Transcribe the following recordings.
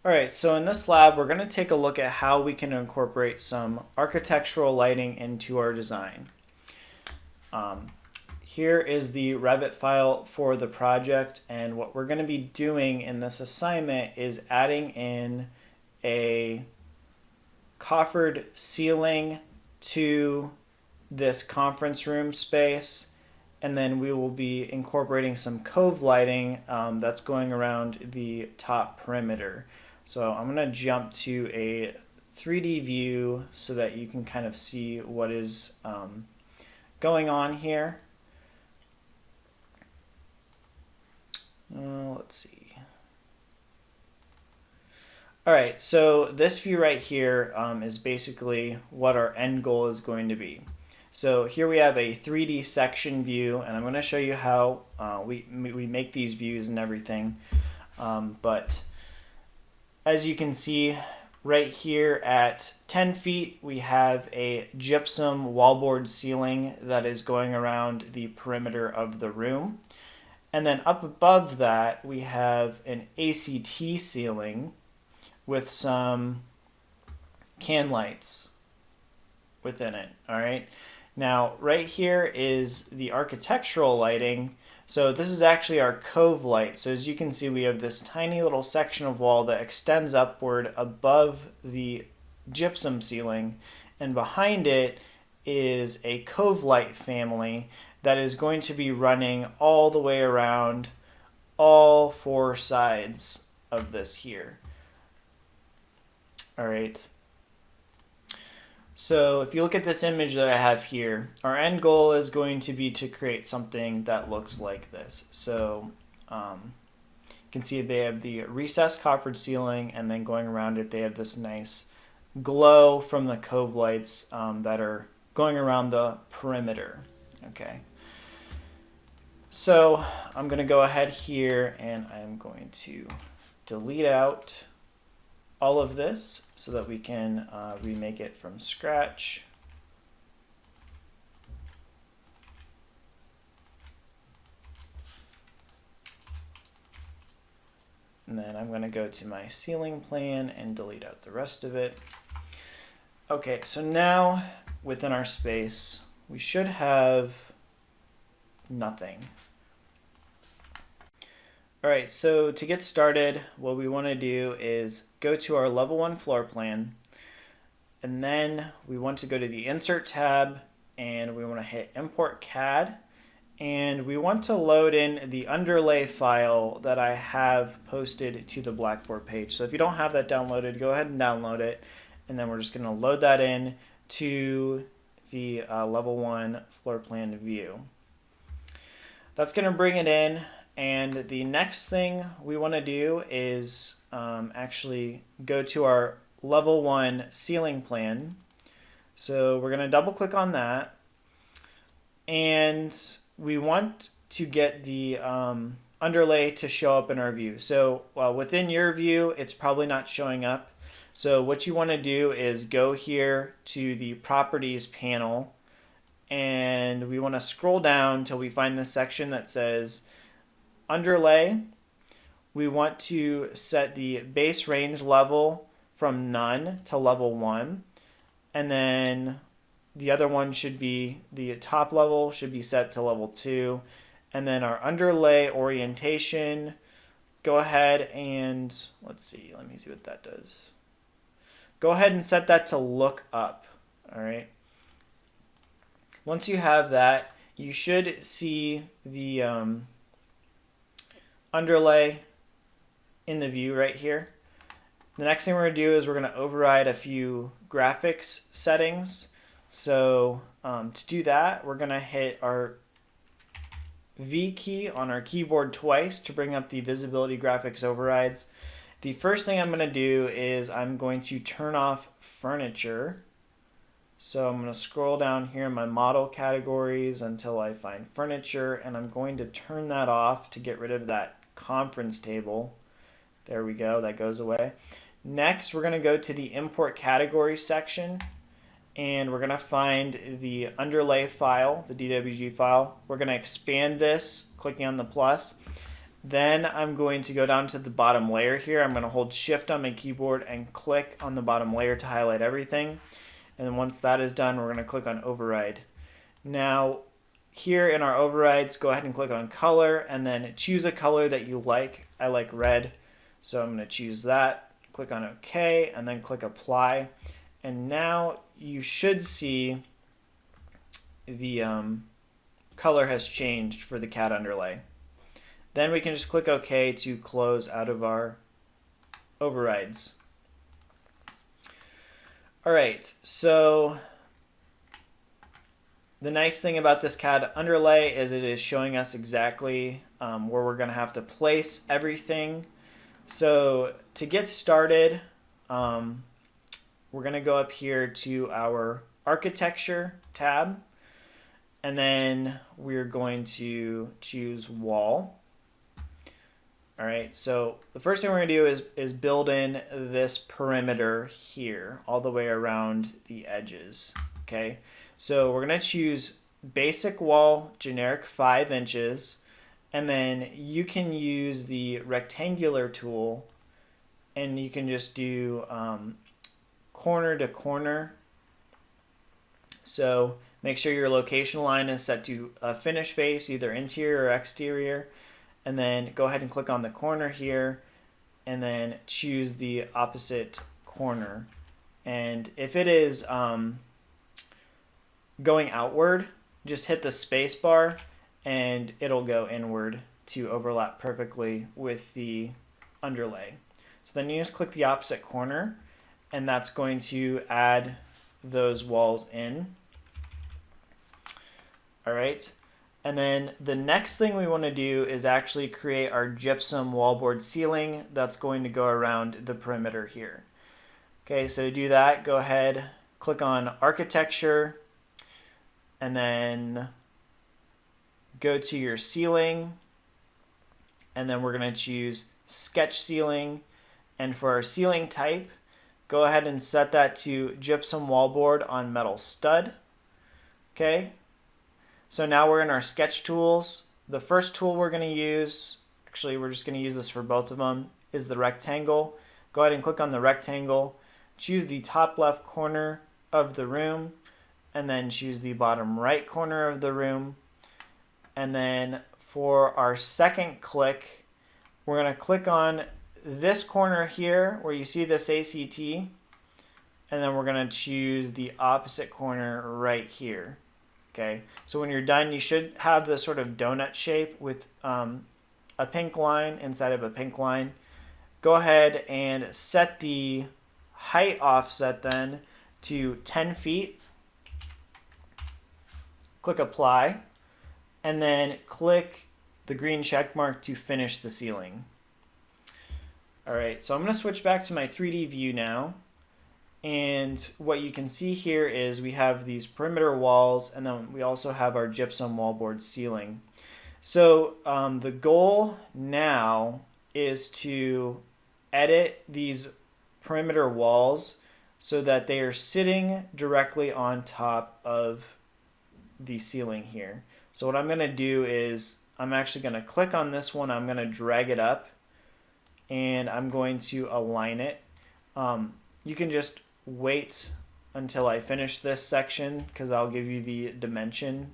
All right, so in this lab, we're going to take a look at how we can incorporate some architectural lighting into our design. Here is the Revit file for the project, and what we're going to be doing in this assignment is adding in a coffered ceiling to this conference room space, and then we will be incorporating some cove lighting that's going around the top perimeter. So I'm going to jump to a 3D view so that you can kind of see what is going on here. Let's see. All right, so this view right here is basically what our end goal is going to be. So here we have a 3D section view, and I'm going to show you how we make these views and everything. But as you can see right here at 10 feet, we have a gypsum wallboard ceiling that is going around the perimeter of the room. And then up above that, we have an ACT ceiling with some can lights within it. All right. Now, right here is the architectural lighting. So this is actually our cove light. So as you can see, we have this tiny little section of wall that extends upward above the gypsum ceiling, and behind it is a cove light family that is going to be running all the way around all four sides of this here. All right. So if you look at this image that I have here, our end goal is going to be to create something that looks like this. So you can see they have the recessed coffered ceiling, and then going around it they have this nice glow from the cove lights that are going around the perimeter. Okay. So I'm going to go ahead here and I'm going to delete out all of this so that we can remake it from scratch. And then I'm going to go to my ceiling plan and delete out the rest of it. Okay, so now within our space, we should have nothing. All right, so to get started, what we want to do is go to our level 1 floor plan, and then we want to go to the Insert tab, and we want to hit Import CAD, and we want to load in the underlay file that I have posted to the Blackboard page. So if you don't have that downloaded, go ahead and download it, and then we're just going to load that in to the level 1 floor plan view. That's going to bring it in. And the next thing we want to do is actually go to our level 1 ceiling plan. So we're going to double click on that. And we want to get the underlay to show up in our view. So within your view, it's probably not showing up. So what you want to do is go here to the Properties panel. And we want to scroll down until we find the section that says Underlay. We want to set the base range level from none to level 1, and then the other one should be, the top level should be set to level 2, and then our underlay orientation, go ahead and let me see what that does. Go ahead and set that to look up. All right. Once you have that, you should see the underlay in the view right here. The next thing we're going to do is we're going to override a few graphics settings. So to do that, we're going to hit our V key on our keyboard twice to bring up the visibility graphics overrides. The first thing I'm going to do is I'm going to turn off furniture. So I'm going to scroll down here in my model categories until I find furniture, and I'm going to turn that off to get rid of that conference table. There we go, that goes away. Next, we're going to go to the import categories section, and we're going to find the underlay file, the DWG file. We're going to expand this, clicking on the plus, Then I'm going to go down to the bottom layer here. I'm going to hold shift on my keyboard and click on the bottom layer to highlight everything. And then once that is done, we're going to click on override. Now here in our overrides, go ahead and click on color and then choose a color that you like. I like red, so I'm going to choose that. Click on OK and then click apply. And now you should see the color has changed for the cat underlay. Then we can just click OK to close out of our overrides. All right, so the nice thing about this cat underlay is it is showing us exactly where we're going to have to place everything. So to get started, we're going to go up here to our architecture tab, and then we're going to choose wall. All right, so the first thing we're going to do is build in this perimeter here all the way around the edges. Okay, so we're going to choose basic wall, generic 5 inches, and then you can use the rectangular tool and you can just do corner to corner. So make sure your location line is set to a finish face, either interior or exterior. And then go ahead and click on the corner here and then choose the opposite corner. And if it is going outward, just hit the space bar and it'll go inward to overlap perfectly with the underlay. So then you just click the opposite corner and that's going to add those walls in. All right. And then the next thing we want to do is actually create our gypsum wallboard ceiling that's going to go around the perimeter here. Okay, so to do that, go ahead, click on architecture, and then go to your ceiling, and then we're going to choose sketch ceiling. And for our ceiling type, go ahead and set that to gypsum wallboard on metal stud. Okay. So now we're in our sketch tools. The first tool we're going to use, actually we're just going to use this for both of them, is the rectangle. Go ahead and click on the rectangle, choose the top left corner of the room, and then choose the bottom right corner of the room. And then for our second click, we're going to click on this corner here where you see this ACT, and then we're going to choose the opposite corner right here. Okay, so when you're done, you should have this sort of donut shape with a pink line inside of a pink line. Go ahead and set the height offset then to 10 feet. Click apply, and then click the green check mark to finish the ceiling. All right, so I'm going to switch back to my 3D view now. And what you can see here is we have these perimeter walls, and then we also have our gypsum wallboard ceiling. So the goal now is to edit these perimeter walls so that they are sitting directly on top of the ceiling here. So what I'm going to do is I'm actually going to click on this one. I'm going to drag it up, and I'm going to align it. You can just wait until I finish this section because I'll give you the dimension.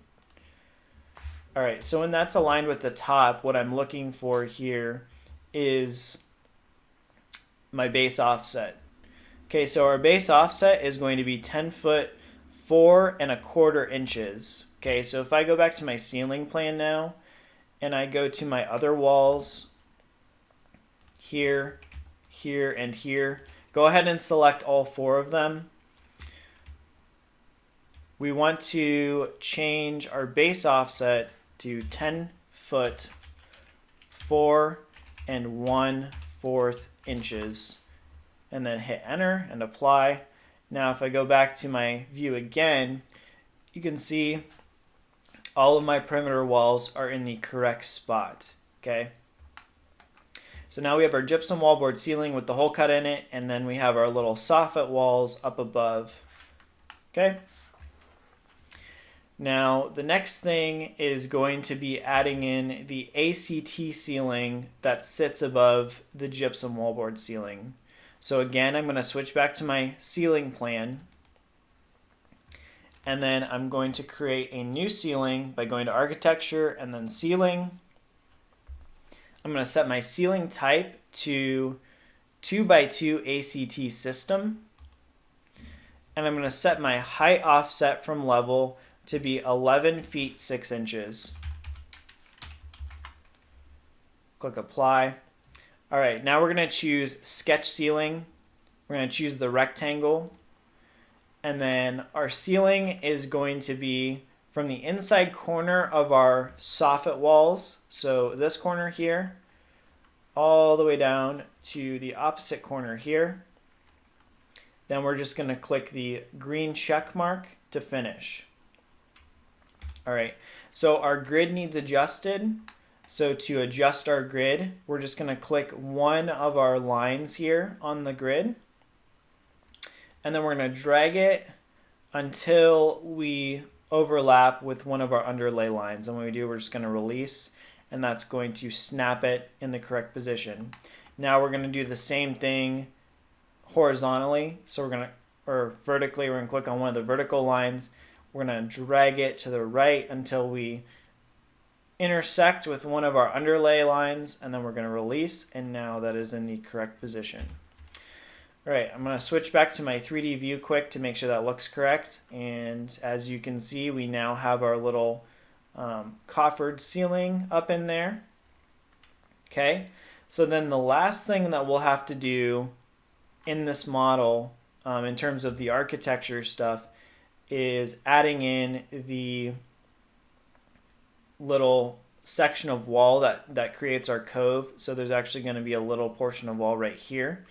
All right, so when that's aligned with the top, what I'm looking for here is my base offset. Okay, so our base offset is going to be 10 foot 4 1/4 inches. Okay, so if I go back to my ceiling plan now and I go to my other walls here, here, and here, go ahead and select all 4 of them. We want to change our base offset to 10 foot 4 1/4 inches, and then hit enter and apply. Now if I go back to my view again, you can see all of my perimeter walls are in the correct spot. Okay. So now we have our gypsum wallboard ceiling with the hole cut in it, and then we have our little soffit walls up above. Okay. Now, the next thing is going to be adding in the ACT ceiling that sits above the gypsum wallboard ceiling. So again, I'm going to switch back to my ceiling plan. And then I'm going to create a new ceiling by going to architecture and then ceiling. I'm going to set my ceiling type to 2x2 ACT system. And I'm going to set my height offset from level to be 11 feet 6 inches. Click apply. All right, now we're going to choose sketch ceiling. We're going to choose the rectangle. And then our ceiling is going to be from the inside corner of our soffit walls. So this corner here, all the way down to the opposite corner here. Then we're just going to click the green check mark to finish. All right, so our grid needs adjusted. So to adjust our grid, we're just going to click one of our lines here on the grid. And then we're going to drag it until we overlap with one of our underlay lines. And when we do, we're just going to release, and that's going to snap it in the correct position. Now we're going to do the same thing horizontally. So we're going to, or vertically, we're going to click on one of the vertical lines. We're going to drag it to the right until we intersect with one of our underlay lines, and then we're going to release, and now that is in the correct position. All right, I'm going to switch back to my 3D view quick to make sure that looks correct, and as you can see, we now have our little coffered ceiling up in there. Okay, so then the last thing that we'll have to do in this model in terms of the architecture stuff is adding in the little section of wall that creates our cove. So there's actually going to be a little portion of wall right here.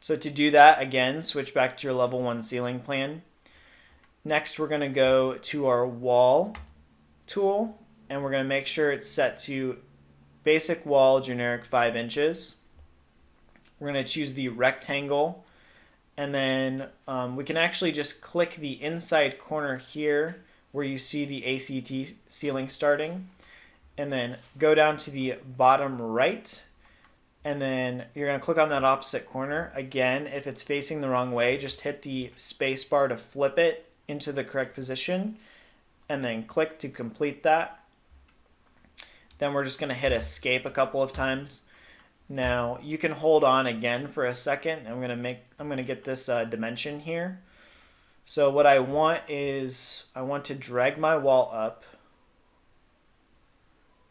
So to do that, again, switch back to your level 1 ceiling plan. Next, we're going to go to our wall tool, and we're going to make sure it's set to basic wall generic 5 inches. We're going to choose the rectangle, and then we can actually just click the inside corner here where you see the ACT ceiling starting, and then go down to the bottom right, and then you're going to click on that opposite corner. Again, if it's facing the wrong way, just hit the space bar to flip it into the correct position, and then click to complete that. Then we're just going to hit escape a couple of times. Now you can hold on again for a second. I'm going to get this dimension here. So what I want is I want to drag my wall up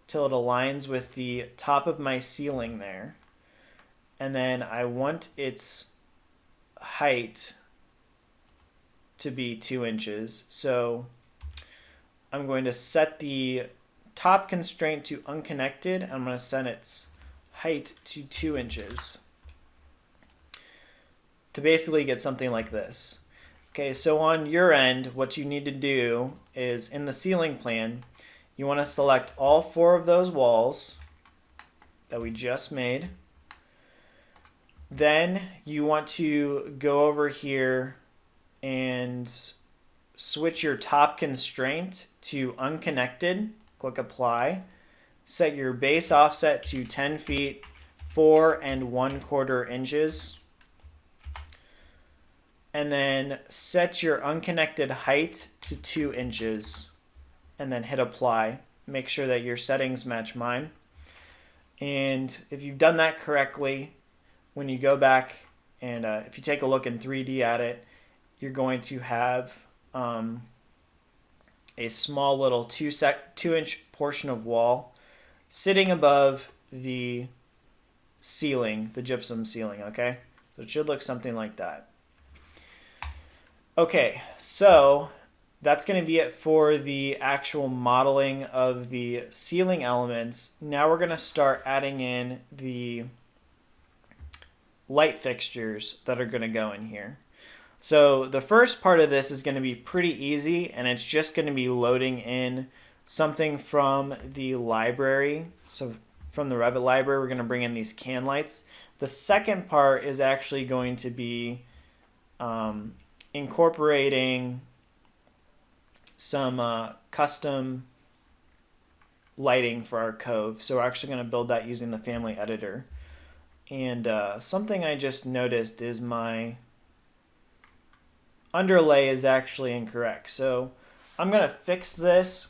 till it aligns with the top of my ceiling there. And then I want its height to be 2 inches. So I'm going to set the top constraint to unconnected. I'm going to set its height to 2 inches to basically get something like this. Okay, so on your end, what you need to do is in the ceiling plan, you want to select all 4 of those walls that we just made. Then you want to go over here and switch your top constraint to unconnected. Click apply. Set your base offset to 10 feet, 4 1/4 inches. And then set your unconnected height to 2 inches. And then hit apply. Make sure that your settings match mine. And if you've done that correctly, when you go back and if you take a look in 3D at it, you're going to have a small little 2-inch portion of wall sitting above the ceiling, the gypsum ceiling, okay? So it should look something like that. Okay, so that's going to be it for the actual modeling of the ceiling elements. Now we're going to start adding in the light fixtures that are going to go in here. So the first part of this is going to be pretty easy, and it's just going to be loading in something from the library. So from the Revit library, we're going to bring in these can lights. The second part is actually going to be incorporating some custom lighting for our cove. So we're actually going to build that using the family editor. And something I just noticed is my underlay is actually incorrect. So I'm going to fix this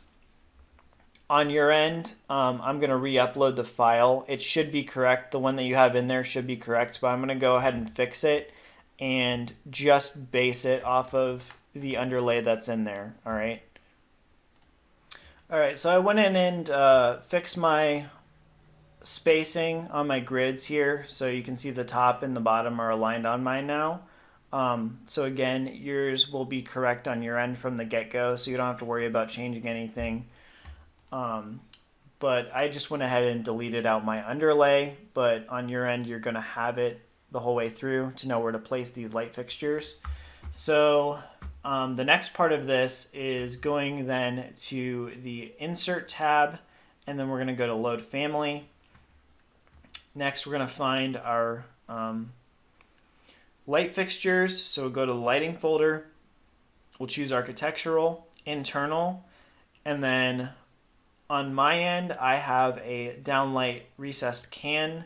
on your end. I'm going to re-upload the file. It should be correct. The one that you have in there should be correct, but I'm going to go ahead and fix it and just base it off of the underlay that's in there. All right. All right, so I went in and fixed my spacing on my grids here, so you can see the top and the bottom are aligned on mine now. So again, yours will be correct on your end from the get-go, so you don't have to worry about changing anything. But I just went ahead and deleted out my underlay, but on your end, you're going to have it the whole way through to know where to place these light fixtures. So the next part of this is going then to the Insert tab, and then we're going to go to Load Family. Next, we're going to find our light fixtures. So we'll go to the Lighting folder. We'll choose Architectural, Internal, and then on my end, I have a downlight recessed can.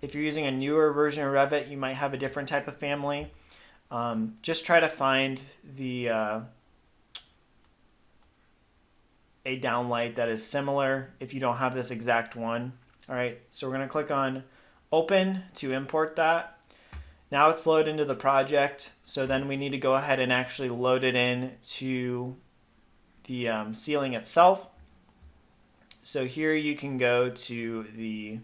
If you're using a newer version of Revit, you might have a different type of family. Just try to find a downlight that is similar if you don't have this exact one. All right, so we're going to click on Open to import that. Now it's loaded into the project, so then we need to go ahead and actually load it in to the ceiling itself. So here you can go to the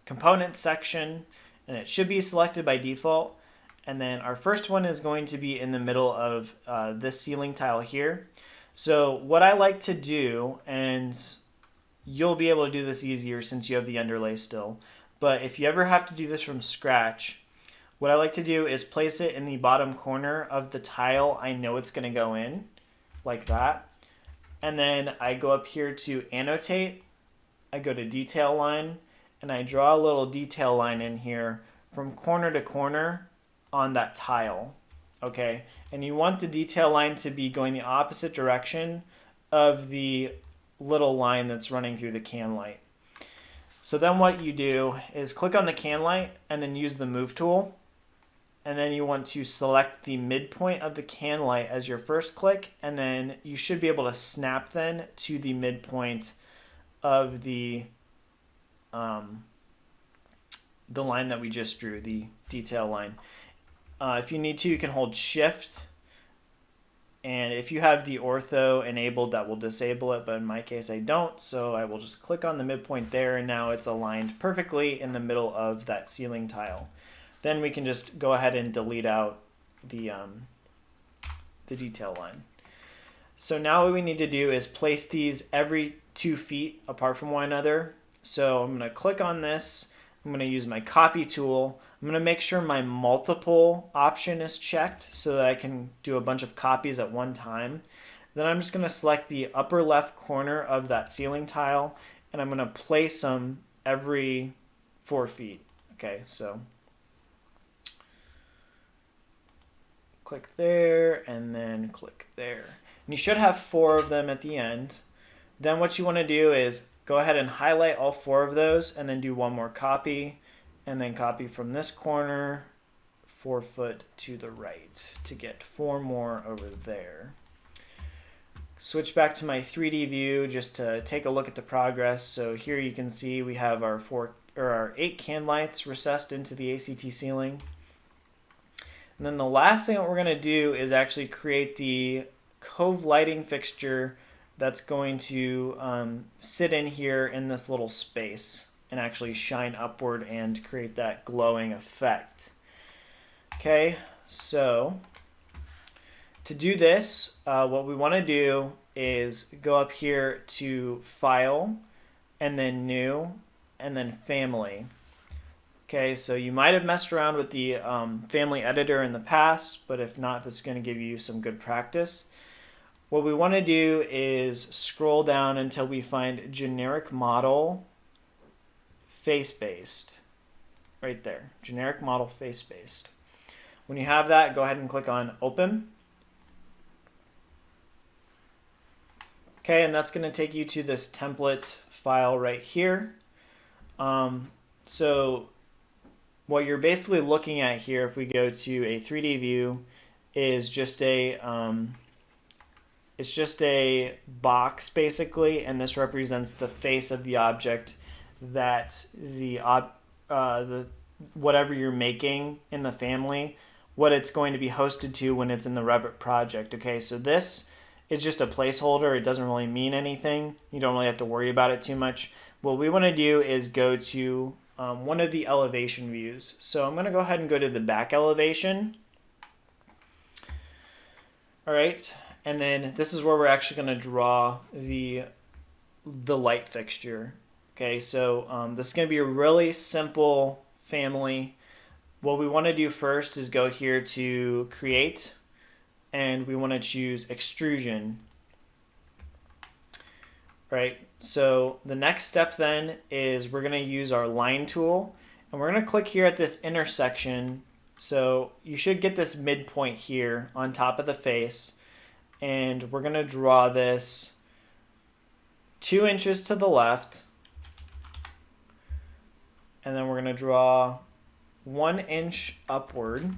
Components section, and it should be selected by default. And then our first one is going to be in the middle of this ceiling tile here. So what I like to do, and you'll be able to do this easier since you have the underlay still, but if you ever have to do this from scratch, what I like to do is place it in the bottom corner of the tile I know it's going to go in, like that. And then I go up here to Annotate, I go to Detail Line, and I draw a little detail line in here from corner to corner on that tile, okay? And you want the detail line to be going the opposite direction of the little line that's running through the can light. So then what you do is click on the can light and then use the Move tool. And then you want to select the midpoint of the can light as your first click, and then you should be able to snap then to the midpoint of the line that we just drew, the detail line. If you need to, you can hold Shift, and if you have the ortho enabled, that will disable it, but in my case I don't, so I will just click on the midpoint there, and now it's aligned perfectly in the middle of that ceiling tile. Then we can just go ahead and delete out the detail line. So now what we need to do is place these every 2 feet apart from one another. So I'm going to click on this. I'm going to use my copy tool. I'm going to make sure my multiple option is checked so that I can do a bunch of copies at one time. Then I'm just going to select the upper left corner of that ceiling tile, and I'm going to place them every 4 feet. Okay, so click there and then click there. And you should have 4 of them at the end. Then what you want to do is go ahead and highlight all 4 of those and then do one more copy, and then copy from this corner 4 foot to the right to get 4 more over there. Switch back to my 3D view just to take a look at the progress. So here you can see we have our 8 can lights recessed into the ACT ceiling. And then the last thing that we're going to do is actually create the cove lighting fixture that's going to sit in here in this little space and actually shine upward and create that glowing effect. Okay, so to do this, what we want to do is go up here to File, and then New, and then Family. Okay, so you might have messed around with the family editor in the past, but if not, this is going to give you some good practice. What we want to do is scroll down until we find Generic Model Face-Based. Right there, Generic Model Face-Based. When you have that, go ahead and click on Open. Okay, and that's going to take you to this template file right here. So what you're basically looking at here, if we go to a 3D view, is just it's just a box basically, and this represents the face of the object that the whatever you're making in the family, what it's going to be hosted to when it's in the Revit project. Okay, so this is just a placeholder. It doesn't really mean anything. You don't really have to worry about it too much. What we want to do is go to one of the elevation views. So I'm going to go ahead and go to the back elevation. All right, and then this is where we're actually going to draw the light fixture. Okay, so this is going to be a really simple family. What we want to do first is go here to create, and we want to choose extrusion. Right, so the next step then is we're going to use our line tool, and we're going to click here at this intersection. So you should get this midpoint here on top of the face, and we're going to draw this 2 inches to the left, and then we're going to draw 1 inch upward.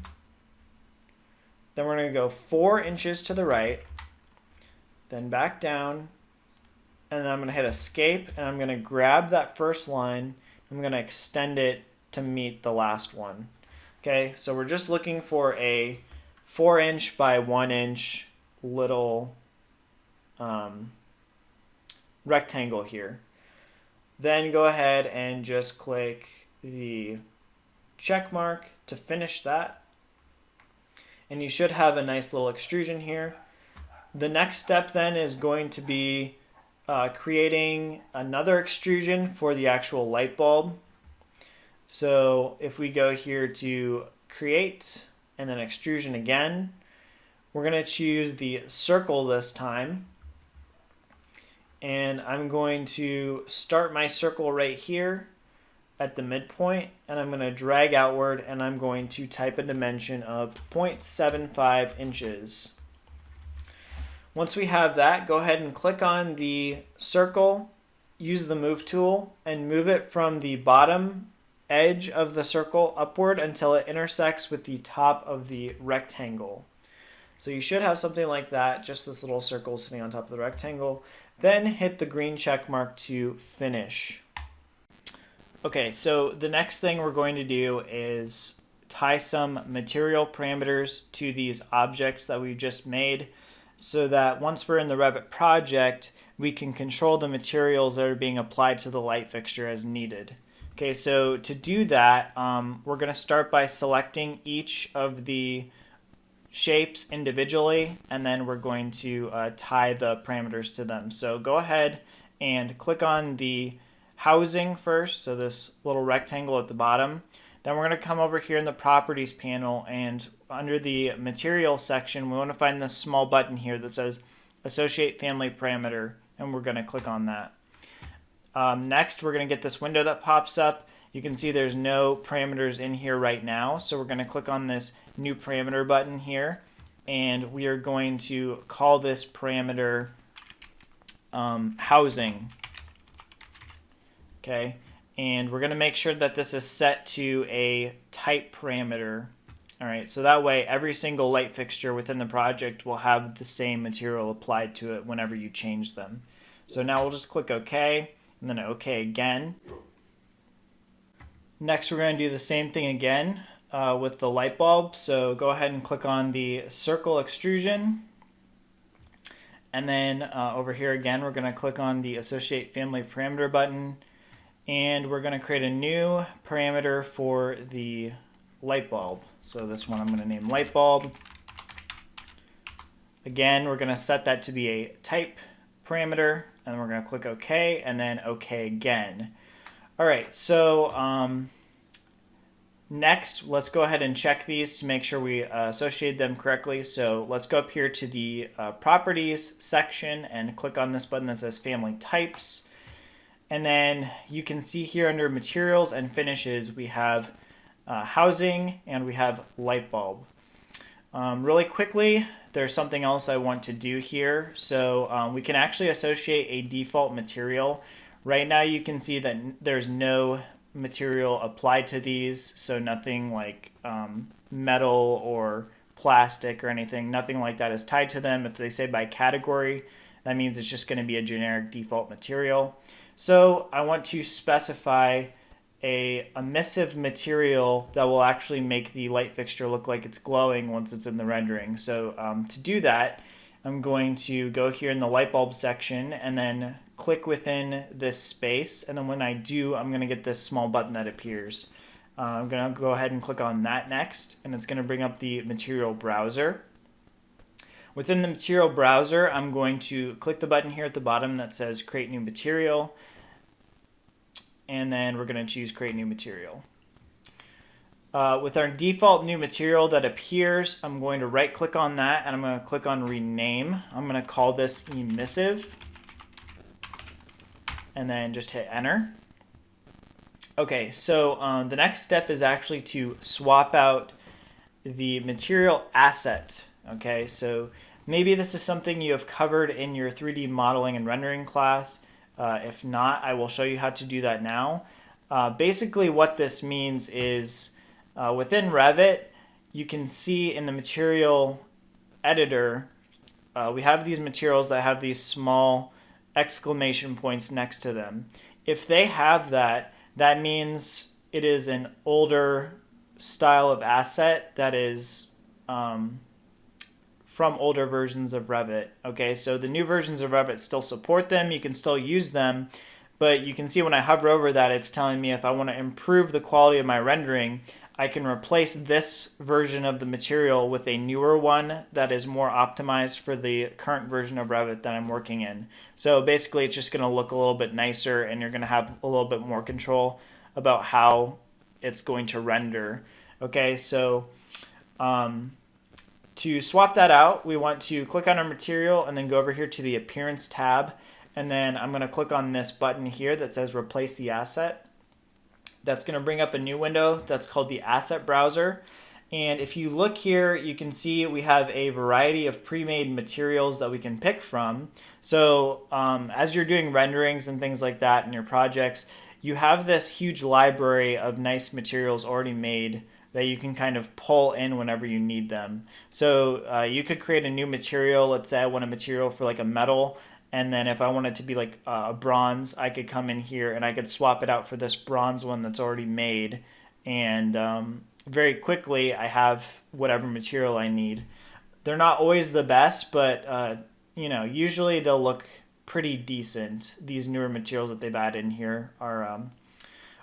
Then we're going to go 4 inches to the right, then back down, and then I'm going to hit escape, and I'm going to grab that first line. I'm going to extend it to meet the last one. Okay, so we're just looking for a 4 inch by 1 inch little rectangle here. Then go ahead and just click the check mark to finish that. And you should have a nice little extrusion here. The next step then is going to be creating another extrusion for the actual light bulb. So if we go here to create and then extrusion again, we're going to choose the circle this time. And I'm going to start my circle right here at the midpoint, and I'm going to drag outward, and I'm going to type a dimension of 0.75 inches. Once we have that, go ahead and click on the circle, use the move tool, and move it from the bottom edge of the circle upward until it intersects with the top of the rectangle. So you should have something like that, just this little circle sitting on top of the rectangle. Then hit the green check mark to finish. Okay, so the next thing we're going to do is tie some material parameters to these objects that we've just made, so that once we're in the Revit project, we can control the materials that are being applied to the light fixture as needed. Okay, so to do that, we're going to start by selecting each of the shapes individually, and then we're going to tie the parameters to them. So go ahead and click on the housing first, so this little rectangle at the bottom. Then we're going to come over here in the properties panel, and under the material section, we want to find this small button here that says associate family parameter, and we're going to click on that. Next, we're going to get this window that pops up. You can see there's no parameters in here right now, so we're going to click on this new parameter button here, and we are going to call this parameter housing. Okay, and we're going to make sure that this is set to a type parameter. All right, so that way every single light fixture within the project will have the same material applied to it whenever you change them. So now we'll just click OK, and then OK again. Next, we're going to do the same thing again with the light bulb. So go ahead and click on the circle extrusion. And then over here again, we're going to click on the associate family parameter button. And we're going to create a new parameter for the light bulb. So this one I'm going to name light bulb. Again, we're going to set that to be a type parameter, and we're going to click OK, and then OK again. All right, so next, let's go ahead and check these to make sure we associate them correctly. So let's go up here to the properties section and click on this button that says family types. And then you can see here under materials and finishes, we have housing and we have light bulb. Really quickly, there's something else I want to do here. So we can actually associate a default material. Right now you can see that there's no material applied to these, so nothing like metal or plastic or anything, nothing like that is tied to them. If they say by category, that means it's just going to be a generic default material. So I want to specify a emissive material that will actually make the light fixture look like it's glowing once it's in the rendering. So to do that, I'm going to go here in the light bulb section and then click within this space. And then when I do, I'm going to get this small button that appears. I'm going to go ahead and click on that next, and it's going to bring up the material browser. Within the material browser, I'm going to click the button here at the bottom that says create new material. And then we're going to choose create new material. With our default new material that appears, I'm going to right click on that and I'm going to click on rename. I'm going to call this emissive and then just hit enter. Okay, so the next step is actually to swap out the material asset. Okay, so maybe this is something you have covered in your 3D modeling and rendering class. If not, I will show you how to do that now. Basically what this means is within Revit, you can see in the material editor, we have these materials that have these small exclamation points next to them. If they have that, that means it is an older style of asset that is from older versions of Revit. Okay, so the new versions of Revit still support them. You can still use them, but you can see when I hover over that, it's telling me if I want to improve the quality of my rendering, I can replace this version of the material with a newer one that is more optimized for the current version of Revit that I'm working in. So basically it's just going to look a little bit nicer and you're going to have a little bit more control about how it's going to render. Okay, so to swap that out, we want to click on our material and then go over here to the Appearance tab. And then I'm going to click on this button here that says Replace the Asset. That's going to bring up a new window that's called the Asset Browser. And if you look here, you can see we have a variety of pre-made materials that we can pick from. So as you're doing renderings and things like that in your projects, you have this huge library of nice materials already made that you can kind of pull in whenever you need them. So you could create a new material. Let's say I want a material for like a metal, and then if I want it to be like a bronze, I could come in here and I could swap it out for this bronze one that's already made. And very quickly, I have whatever material I need. They're not always the best, but you know, usually they'll look pretty decent. These newer materials that they've added in here are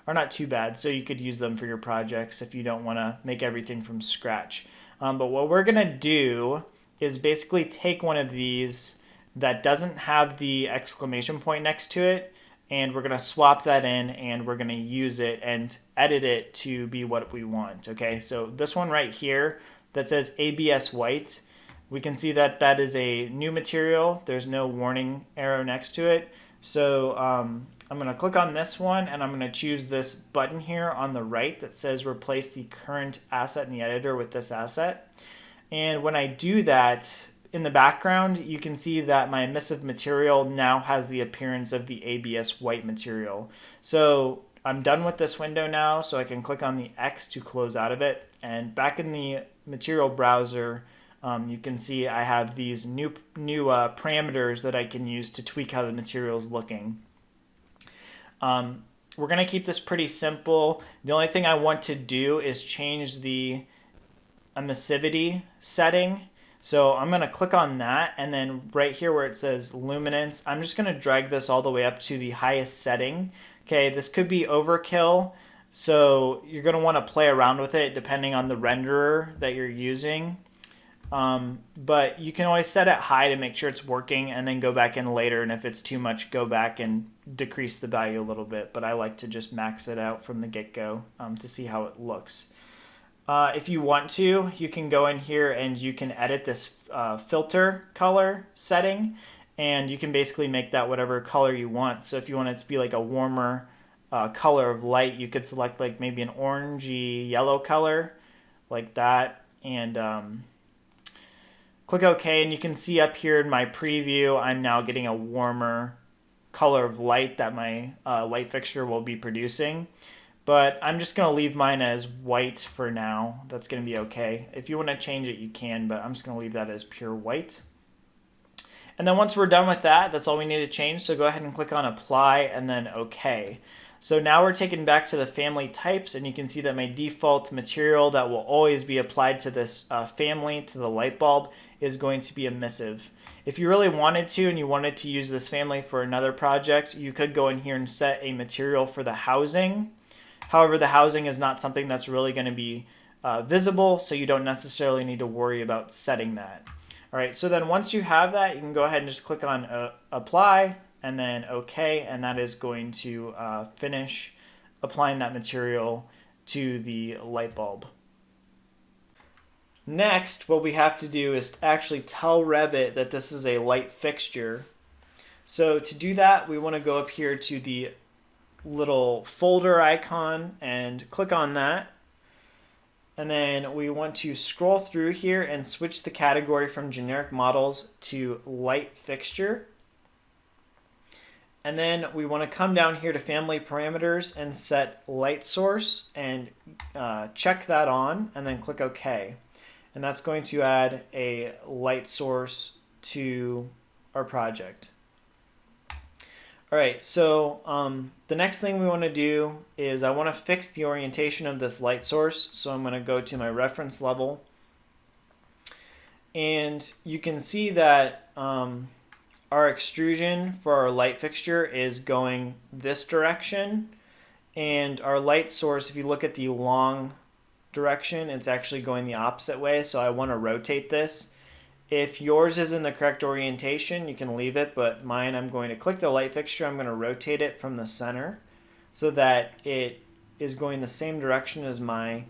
not too bad, so you could use them for your projects if you don't want to make everything from scratch. But what we're going to do is basically take one of these that doesn't have the exclamation point next to it, and we're going to swap that in and we're going to use it and edit it to be what we want. Okay, so this one right here that says ABS white, we can see that that is a new material. There's no warning arrow next to it. So I'm going to click on this one and I'm going to choose this button here on the right that says replace the current asset in the editor with this asset. And when I do that, in the background, you can see that my emissive material now has the appearance of the ABS white material. So I'm done with this window now, so I can click on the X to close out of it. And back in the material browser, you can see I have these new parameters that I can use to tweak how the material is looking. We're going to keep this pretty simple. The only thing I want to do is change the emissivity setting. So I'm going to click on that, and then right here where it says luminance, I'm just going to drag this all the way up to the highest setting. Okay, this could be overkill, so you're going to want to play around with it depending on the renderer that you're using. But you can always set it high to make sure it's working and then go back in later, and if it's too much, go back and decrease the value a little bit. But I like to just max it out from the get-go to see how it looks. If you want to, you can go in here and you can edit this filter color setting, and you can basically make that whatever color you want. So if you want it to be like a warmer color of light, you could select like maybe an orangey yellow color like that, and Click OK, and you can see up here in my preview, I'm now getting a warmer color of light that my light fixture will be producing. But I'm just going to leave mine as white for now. That's going to be okay. If you want to change it, you can, but I'm just going to leave that as pure white. And then once we're done with that, that's all we need to change. So go ahead and click on Apply and then OK. So now we're taken back to the family types, and you can see that my default material that will always be applied to this family, to the light bulb, is going to be emissive. If you really wanted to and you wanted to use this family for another project, you could go in here and set a material for the housing. However, the housing is not something that's really going to be visible, so you don't necessarily need to worry about setting that. All right, so then once you have that, you can go ahead and just click on Apply and then OK, and that is going to finish applying that material to the light bulb. Next, what we have to do is actually tell Revit that this is a light fixture. So to do that, we want to go up here to the little folder icon and click on that. And then we want to scroll through here and switch the category from generic models to light fixture. And then we want to come down here to family parameters and set light source and check that on and then click OK. And that's going to add a light source to our project. All right, so the next thing we want to do is I want to fix the orientation of this light source. So I'm going to go to my reference level. And you can see that our extrusion for our light fixture is going this direction. And our light source, if you look at the long direction, it's actually going the opposite way. So I want to rotate this. If yours is in the correct orientation, you can leave it, but mine, I'm going to click the light fixture. I'm going to rotate it from the center so that it is going the same direction as my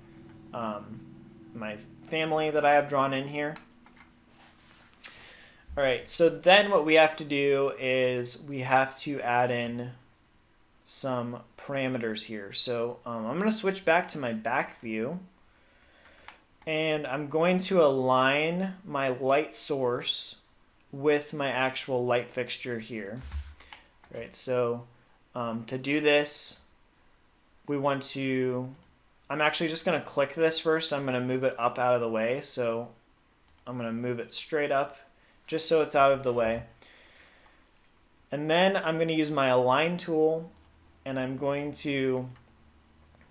my family that I have drawn in here. All right, so then what we have to do is we have to add in some parameters here. So I'm going to switch back to my back view. And I'm going to align my light source with my actual light fixture here. Right, so to do this, we want to, I'm actually just going to click this first. I'm going to move it up out of the way. So I'm going to move it straight up just so it's out of the way. And then I'm going to use my Align tool, and I'm going to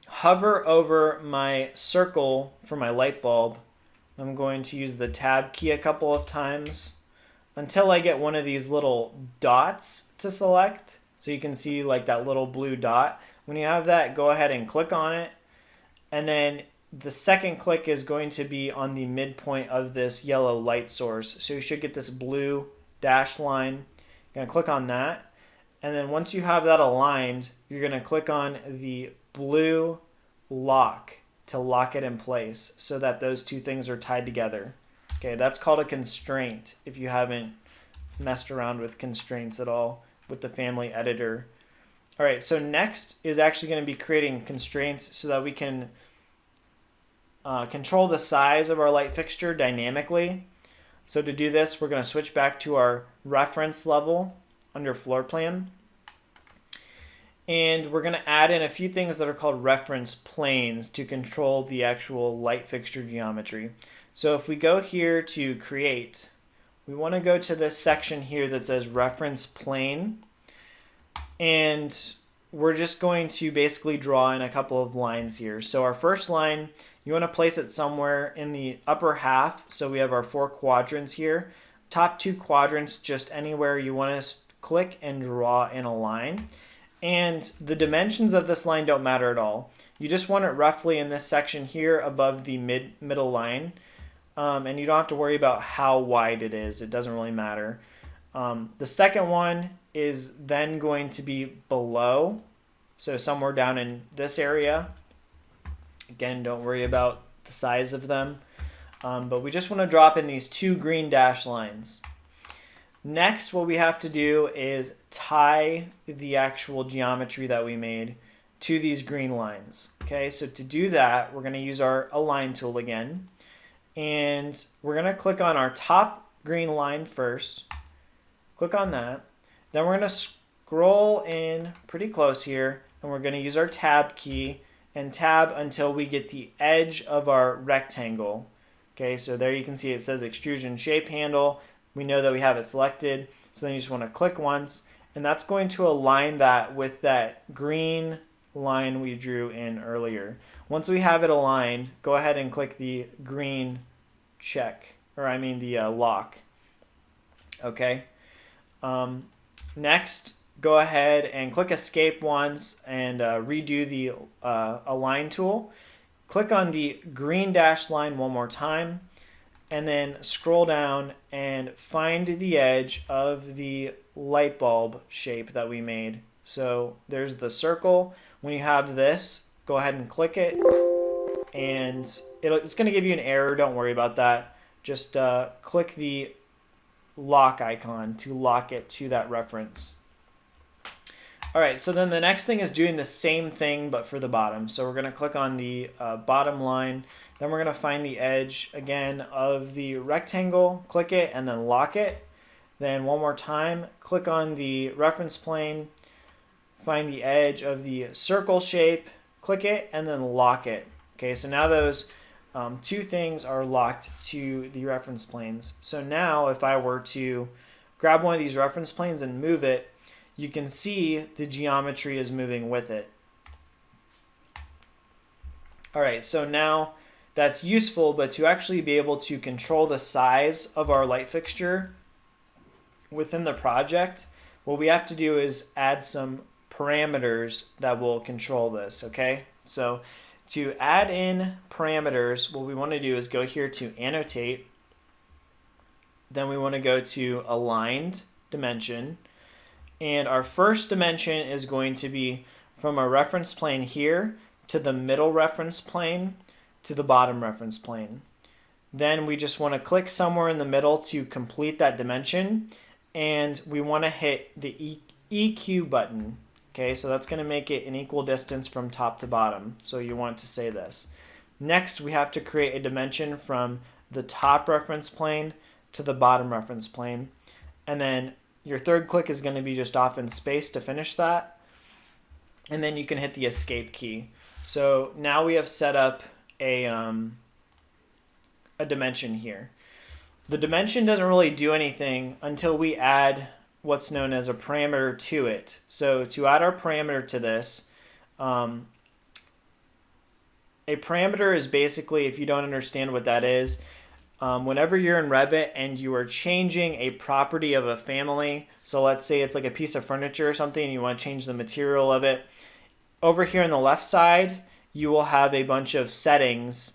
hover over my circle for my light bulb. I'm going to use the Tab key a couple of times until I get one of these little dots to select. So you can see like that little blue dot. When you have that, go ahead and click on it. And then the second click is going to be on the midpoint of this yellow light source. So you should get this blue dashed line. You're going to click on that. And then once you have that aligned, you're going to click on the blue lock to lock it in place so that those two things are tied together. Okay, that's called a constraint if you haven't messed around with constraints at all with the family editor. All right, so next is actually going to be creating constraints so that we can control the size of our light fixture dynamically. So to do this, we're going to switch back to our reference level under floor plan. And we're going to add in a few things that are called reference planes to control the actual light fixture geometry. So if we go here to create, we want to go to this section here that says reference plane. And we're just going to basically draw in a couple of lines here. So our first line, you want to place it somewhere in the upper half. So we have our 4 quadrants here. Top 2 quadrants, just anywhere you want to click and draw in a line. And the dimensions of this line don't matter at all. You just want it roughly in this section here above the middle line. And you don't have to worry about how wide it is. It doesn't really matter. The second one is then going to be below. So somewhere down in this area. Again, don't worry about the size of them. But we just want to drop in these 2 green dash lines. Next, what we have to do is tie the actual geometry that we made to these green lines. Okay, so to do that, we're going to use our Align tool again. And we're going to click on our top green line first. Click on that. Then we're going to scroll in pretty close here, and we're going to use our tab key and tab until we get the edge of our rectangle. Okay, so there you can see it says extrusion shape handle. We know that we have it selected, so then you just want to click once, and that's going to align that with that green line we drew in earlier. Once we have it aligned, go ahead and click the green check, or I mean the lock. Okay. Next, go ahead and click escape once and redo the align tool. Click on the green dashed line one more time, and then scroll down and find the edge of the light bulb shape that we made. So there's the circle. When you have this, go ahead and click it, and it's going to give you an error. Don't worry about that. Just click the lock icon to lock it to that reference. All right, so then the next thing is doing the same thing but for the bottom. So we're going to click on the bottom line. Then we're going to find the edge again of the rectangle, click it, and then lock it. Then one more time, click on the reference plane, find the edge of the circle shape, click it, and then lock it. Okay, so now those two things are locked to the reference planes. So now if I were to grab one of these reference planes and move it, you can see the geometry is moving with it. All right, so now that's useful, but to actually be able to control the size of our light fixture within the project, what we have to do is add some parameters that will control this, okay? So to add in parameters, what we want to do is go here to annotate. Then we want to go to aligned dimension. And our first dimension is going to be from our reference plane here to the middle reference plane to the bottom reference plane. Then we just want to click somewhere in the middle to complete that dimension. And we want to hit the EQ button. Okay, so that's going to make it an equal distance from top to bottom. So you want to say this. Next, we have to create a dimension from the top reference plane to the bottom reference plane. And then your third click is going to be just off in space to finish that. And then you can hit the escape key. So now we have set up a dimension here. The dimension doesn't really do anything until we add what's known as a parameter to it. So to add our parameter to this, a parameter is basically, if you don't understand what that is, whenever you're in Revit and you are changing a property of a family, so let's say it's like a piece of furniture or something and you want to change the material of it, over here on the left side, you will have a bunch of settings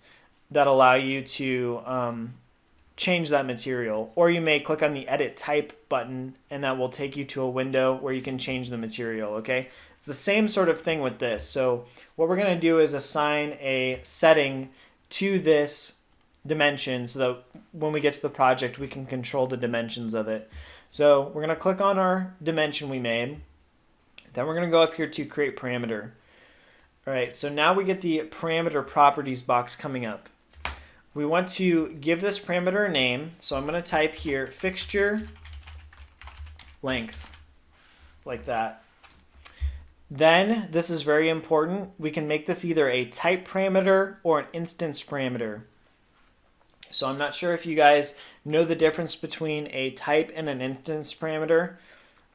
that allow you to change that material. Or you may click on the edit type button and that will take you to a window where you can change the material, okay? It's the same sort of thing with this. So what we're going to do is assign a setting to this dimension so that when we get to the project, we can control the dimensions of it. So we're going to click on our dimension we made. Then we're going to go up here to create parameter. All right, so now we get the parameter properties box coming up. We want to give this parameter a name. So I'm going to type here fixture length, like that. Then, this is very important, we can make this either a type parameter or an instance parameter. So I'm not sure if you guys know the difference between a type and an instance parameter.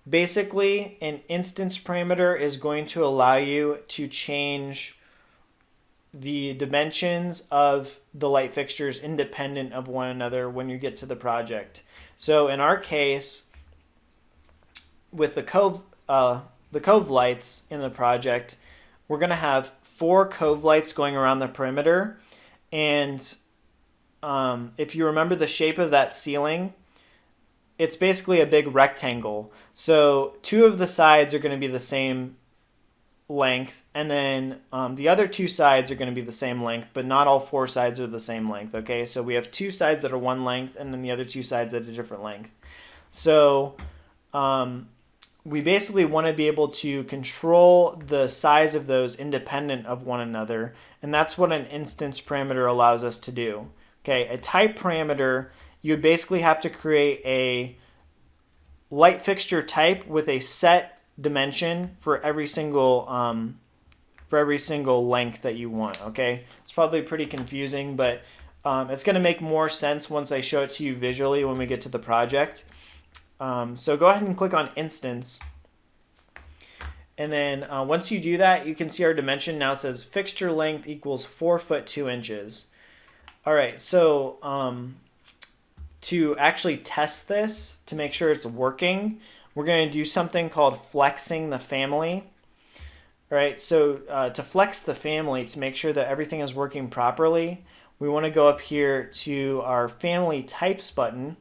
Basically, an instance parameter is going to allow you to change the dimensions of the light fixtures independent of one another when you get to the project. So in our case, with the cove lights in the project, we're going to have 4 cove lights going around the perimeter. And if you remember the shape of that ceiling, it's basically a big rectangle. So 2 of the sides are going to be the same length, and then the other 2 sides are going to be the same length, but not all 4 sides are the same length, okay? So we have 2 sides that are one length, and then the other 2 sides that are a different length. So we basically want to be able to control the size of those independent of one another, and that's what an instance parameter allows us to do. Okay, a type parameter you would basically have to create a light fixture type with a set dimension for every single length that you want. Okay, it's probably pretty confusing, but it's going to make more sense once I show it to you visually when we get to the project. So go ahead and click on instance. And then once you do that, you can see our dimension now says fixture length equals 4 foot 2 inches. All right, so to actually test this, to make sure it's working, we're going to do something called flexing the family. All right, so to flex the family, to make sure that everything is working properly, we want to go up here to our family types button.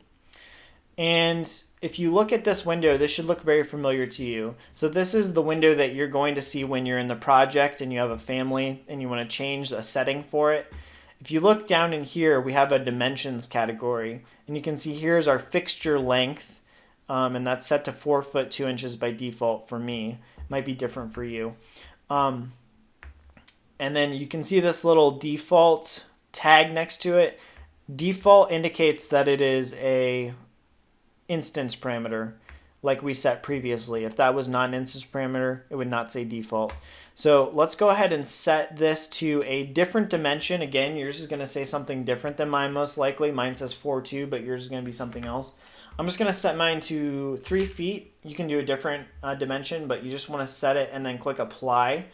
And if you look at this window, this should look very familiar to you. So this is the window that you're going to see when you're in the project and you have a family and you want to change a setting for it. If you look down in here, we have a dimensions category, and you can see here's our fixture length, and that's set to 4 foot 2 inches by default for me. It might be different for you. And then you can see this little default tag next to it. Default indicates that it is a instance parameter like we set previously. If that was not an instance parameter, it would not say default. So let's go ahead and set this to a different dimension. Again, yours is going to say something different than mine most likely. Mine says 4.2, but yours is going to be something else. I'm just going to set mine to 3 feet. You can do a different dimension, but you just want to set it and then click apply.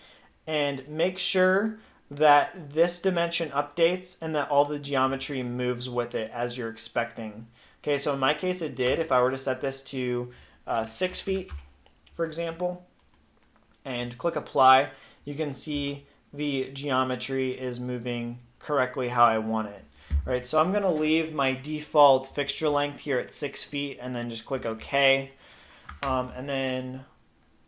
And make sure that this dimension updates and that all the geometry moves with it as you're expecting. Okay, so in my case it did. If I were to set this to 6 feet, for example, and click apply, you can see the geometry is moving correctly how I want it. All right, so I'm going to leave my default fixture length here at 6 feet and then just click OK. And then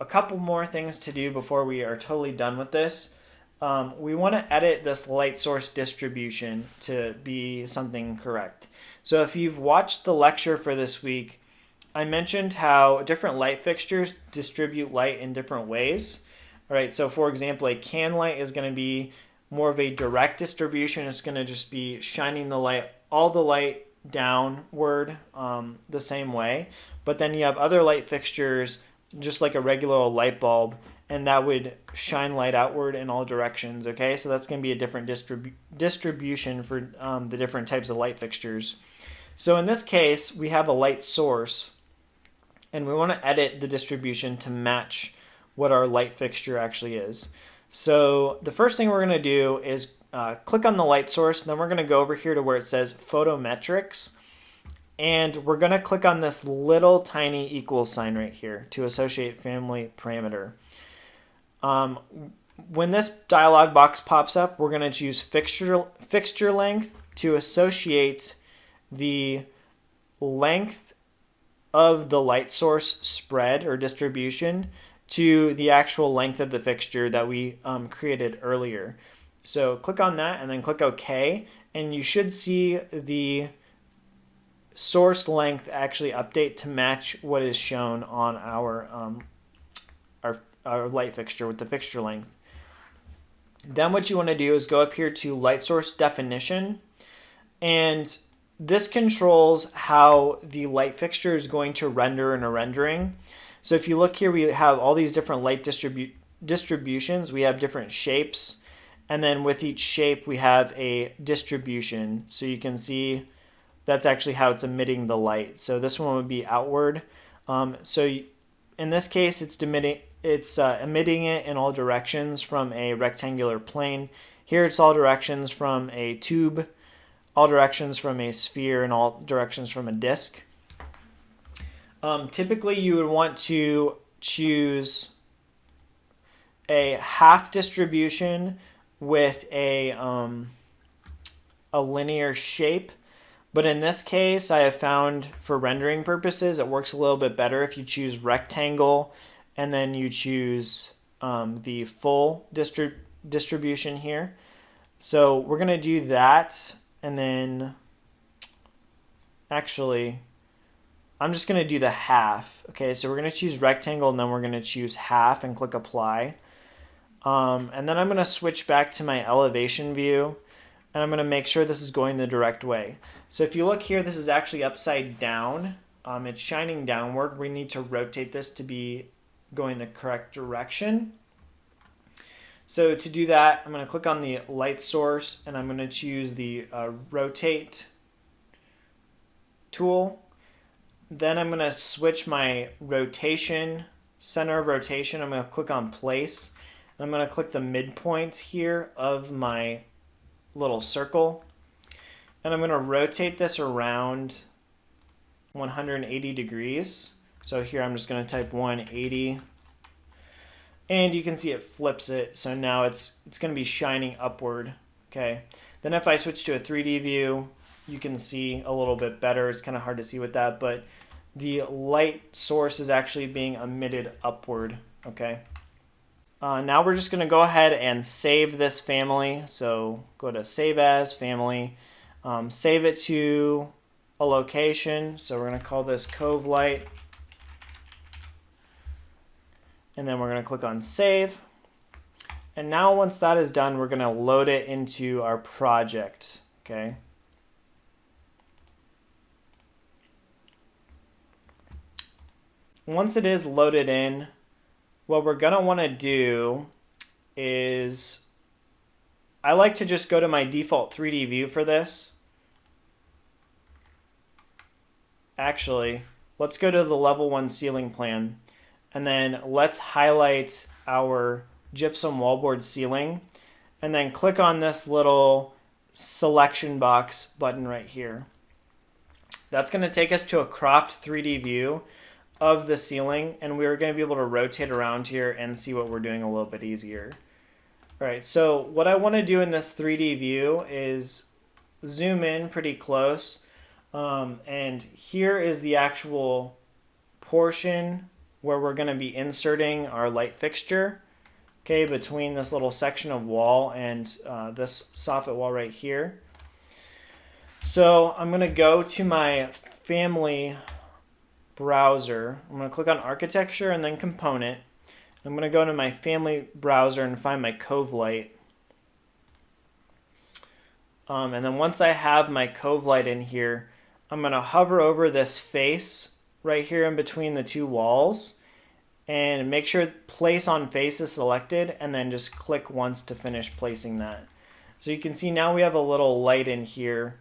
a couple more things to do before we are totally done with this. We want to edit this light source distribution to be something correct. So if you've watched the lecture for this week, I mentioned how different light fixtures distribute light in different ways. All right, so for example, a can light is going to be more of a direct distribution. It's going to just be shining the light, all the light downward the same way. But then you have other light fixtures, just like a regular light bulb, and that would shine light outward in all directions. Okay, so that's going to be a different distribution for the different types of light fixtures. So in this case, we have a light source, and we want to edit the distribution to match what our light fixture actually is. So the first thing we're going to do is click on the light source, and then we're going to go over here to where it says photometrics, and we're going to click on this little tiny equal sign right here to associate family parameter. When this dialog box pops up, we're going to choose fixture length to associate the length of the light source spread or distribution to the actual length of the fixture that we created earlier. So click on that and then click OK, and you should see the source length actually update to match what is shown on our light fixture with the fixture length. Then what you want to do is go up here to light source definition, and this controls how the light fixture is going to render in a rendering. So if you look here, we have all these different light distributions. We have different shapes, and then with each shape we have a distribution. So you can see that's actually how it's emitting the light. So this one would be outward. In this case, it's emitting it in all directions from a rectangular plane. Here it's all directions from a tube, all directions from a sphere, and all directions from a disc. Typically you would want to choose a half distribution with a linear shape. But in this case, I have found for rendering purposes, it works a little bit better if you choose rectangle and then you choose the full distribution here. So we're going to do that, and then actually I'm just going to do the half. Okay, so we're going to choose rectangle, and then we're going to choose half and click apply. And then I'm going to switch back to my elevation view. and I'm going to make sure this is going the direct way. So if you look here, this is actually upside down. It's shining downward. We need to rotate this to be going the correct direction. So to do that, I'm going to click on the light source and I'm going to choose the rotate tool. Then I'm going to switch my rotation, center of rotation. I'm going to click on place. And I'm going to click the midpoint here of my little circle. And I'm going to rotate this around 180 degrees. So here I'm just going to type 180. And you can see it flips it. So now it's going to be shining upward. Okay. Then if I switch to a 3D view, you can see a little bit better. It's kind of hard to see with that, but the light source is actually being emitted upward. Okay. Now we're just going to go ahead and save this family. So go to Save As, Family. Save it to a location. So we're going to call this Cove Light. And then we're going to click on Save. And now once that is done, we're going to load it into our project. Okay. Once it is loaded in, what we're going to want to do is, I like to just go to my default 3D view for this. Actually, let's go to the level 1 ceiling plan. And then let's highlight our gypsum wallboard ceiling. And then click on this little selection box button right here. That's going to take us to a cropped 3D view of the ceiling, and we're going to be able to rotate around here and see what we're doing a little bit easier. All right, so what I want to do in this 3D view is zoom in pretty close, and here is the actual portion where we're going to be inserting our light fixture, okay, between this little section of wall and this soffit wall right here. So I'm going to go to my family browser. I'm going to click on architecture and then component. I'm going to go to my family browser and find my Cove Light. And then once I have my Cove Light in here, I'm going to hover over this face right here in between the two walls and make sure place on face is selected, and then just click once to finish placing that. So you can see now we have a little light in here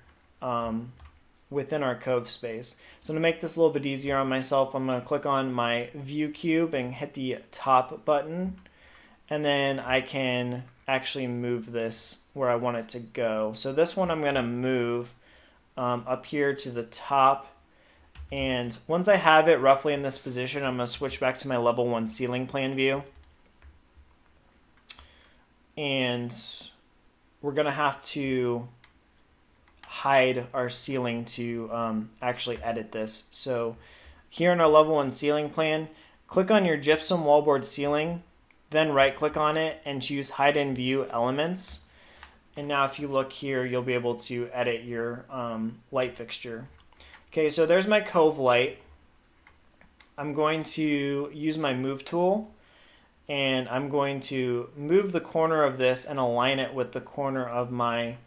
within our cove space. So to make this a little bit easier on myself, I'm going to click on my view cube and hit the top button, and then I can actually move this where I want it to go. So this one I'm going to move up here to the top, and once I have it roughly in this position, I'm going to switch back to my level 1 ceiling plan view, and we're going to have to hide our ceiling to actually edit this. So here in our level 1 ceiling plan, click on your gypsum wallboard ceiling, then right click on it and choose hide in view elements. And now if you look here, you'll be able to edit your light fixture. Okay, so there's my Cove Light. I'm going to use my move tool, and I'm going to move the corner of this and align it with the corner of my